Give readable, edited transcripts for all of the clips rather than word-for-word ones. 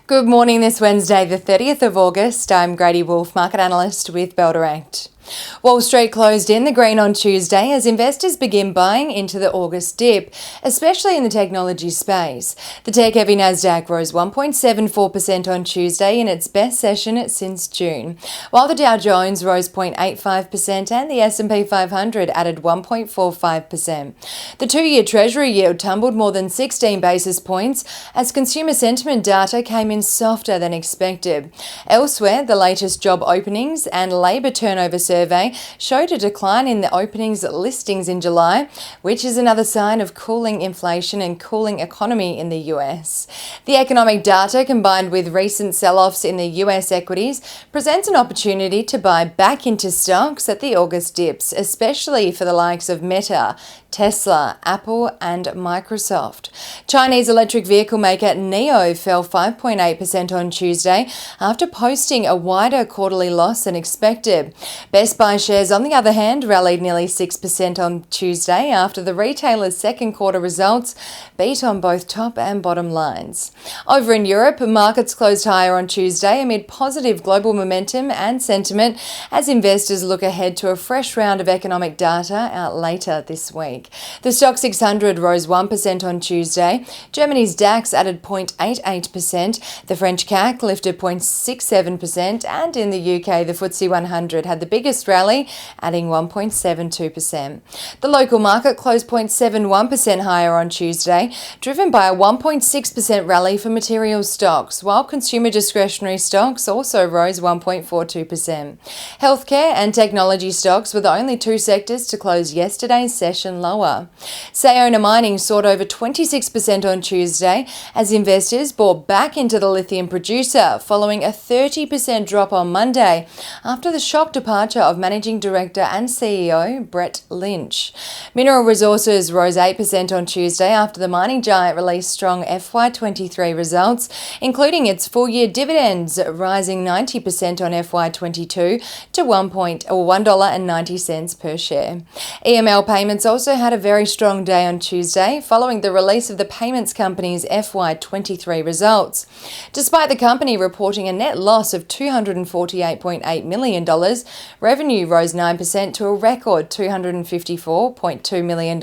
Good morning this Wednesday, the 30th of August. I'm Grady Wolf, market analyst with Bell Direct. Wall Street closed in the green on Tuesday as investors begin buying into the August dip, especially in the technology space. The tech-heavy Nasdaq rose 1.74% on Tuesday in its best session since June, while the Dow Jones rose 0.85% and the S&P 500 added 1.45%. The two-year Treasury yield tumbled more than 16 basis points as consumer sentiment data came in softer than expected. Elsewhere, the latest job openings and labour turnover survey showed a decline in the openings listings in July, which is another sign of cooling inflation and cooling economy in the US. The economic data, combined with recent sell-offs in the US equities, presents an opportunity to buy back into stocks at the August dips, especially for the likes of Meta, Tesla, Apple and Microsoft. Chinese electric vehicle maker NIO fell 5.8% on Tuesday after posting a wider quarterly loss than expected. Best Buy shares, on the other hand, rallied nearly 6% on Tuesday after the retailer's second quarter results beat on both top and bottom lines. Over in Europe, markets closed higher on Tuesday amid positive global momentum and sentiment as investors look ahead to a fresh round of economic data out later this week. The Stoxx 600 rose 1% on Tuesday. Germany's DAX added 0.88%. The French CAC lifted 0.67%. And in the UK, the FTSE 100 had the biggest rally, adding 1.72%. The local market closed 0.71% higher on Tuesday, driven by a 1.6% rally for materials stocks, while consumer discretionary stocks also rose 1.42%. Healthcare and technology stocks were the only two sectors to close yesterday's session lower. Sayona Mining soared over 26% on Tuesday as investors bought back into the lithium producer following a 30% drop on Monday after the shock departure of Managing Director and CEO Brett Lynch. Mineral Resources rose 8% on Tuesday after the mining giant released strong FY23 results, including its full-year dividends rising 90% on FY22 to $1.90 per share. EML Payments also had a very strong day on Tuesday following the release of the payments company's FY23 results. Despite the company reporting a net loss of $248.8 million, revenue rose 9% to a record $254.2 million,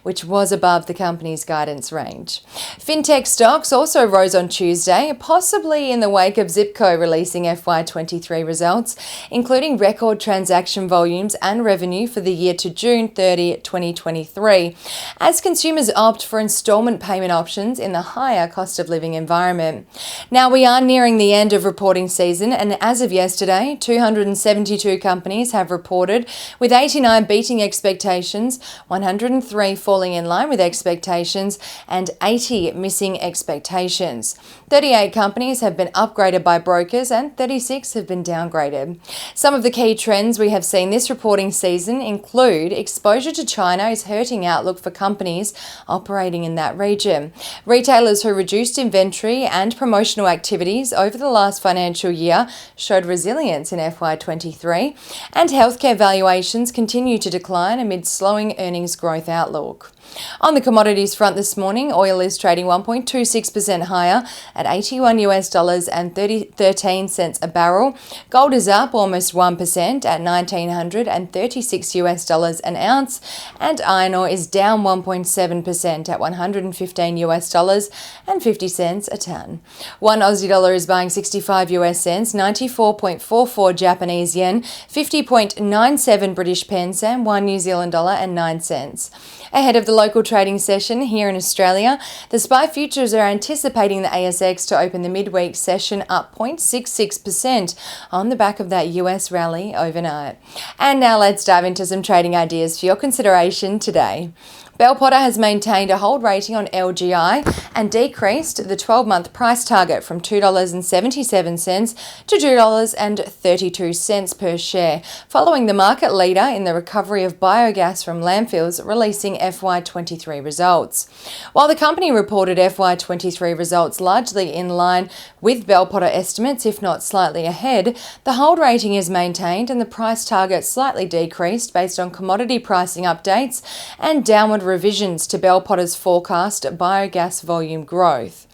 which was above the company's guidance range. Fintech stocks also rose on Tuesday, possibly in the wake of Zipco releasing FY23 results, including record transaction volumes and revenue for the year to June 30, 2023, as consumers opt for installment payment options in the higher cost of living environment. Now, we are nearing the end of reporting season, and as of yesterday, 272 companies have reported, with 89 beating expectations, 103 falling in line with expectations, and 80 missing expectations. 38 companies have been upgraded by brokers and 36 have been downgraded. Some of the key trends we have seen this reporting season include exposure to China is hurting outlook for companies operating in that region. Retailers who reduced inventory and promotional activities over the last financial year showed resilience in FY23, and healthcare valuations continue to decline amid slowing earnings growth outlook. On the commodities front this morning, oil is trading 1.26% higher at $81.13 a barrel. Gold is up almost 1% at $1,936 an ounce, and iron ore is down 1.7% at $115.50 a ton. One Aussie dollar is buying 65 US cents, 94.44 Japanese yen, 50.97 British pence, and 1 New Zealand dollar and 9 cents. Ahead of the local trading session here in Australia, the SPI futures are anticipating the ASX to open the midweek session up 0.66% on the back of that US rally overnight. And now let's dive into some trading ideas for your consideration today. Bell Potter has maintained a hold rating on LGI and decreased the 12-month price target from $2.77 to $2.32 per share, following the market leader in the recovery of biogas from landfills releasing FY23 results. While the company reported FY23 results largely in line with Bell Potter estimates, if not slightly ahead, the hold rating is maintained and the price target slightly decreased based on commodity pricing updates and downward revisions to Bell Potter's forecast biogas volume growth.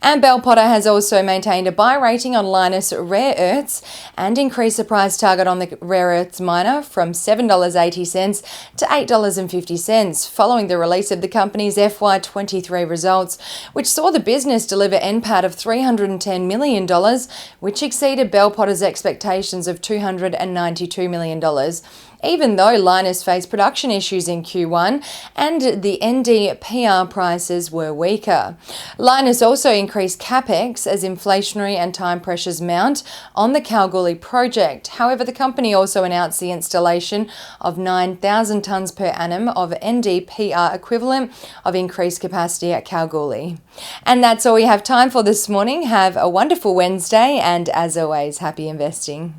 And Bell Potter has also maintained a buy rating on Lynas Rare Earths and increased the price target on the rare earths miner from $7.80 to $8.50 following the release of the company's FY23 results, which saw the business deliver NPAT of $310 million, which exceeded Bell Potter's expectations of $292 million. Even though Lynas faced production issues in Q1 and the NdPr prices were weaker. Lynas also increased capex as inflationary and time pressures mount on the Kalgoorlie project. However, the company also announced the installation of 9,000 tonnes per annum of NdPr equivalent of increased capacity at Kalgoorlie. And that's all we have time for this morning. Have a wonderful Wednesday and, as always, happy investing.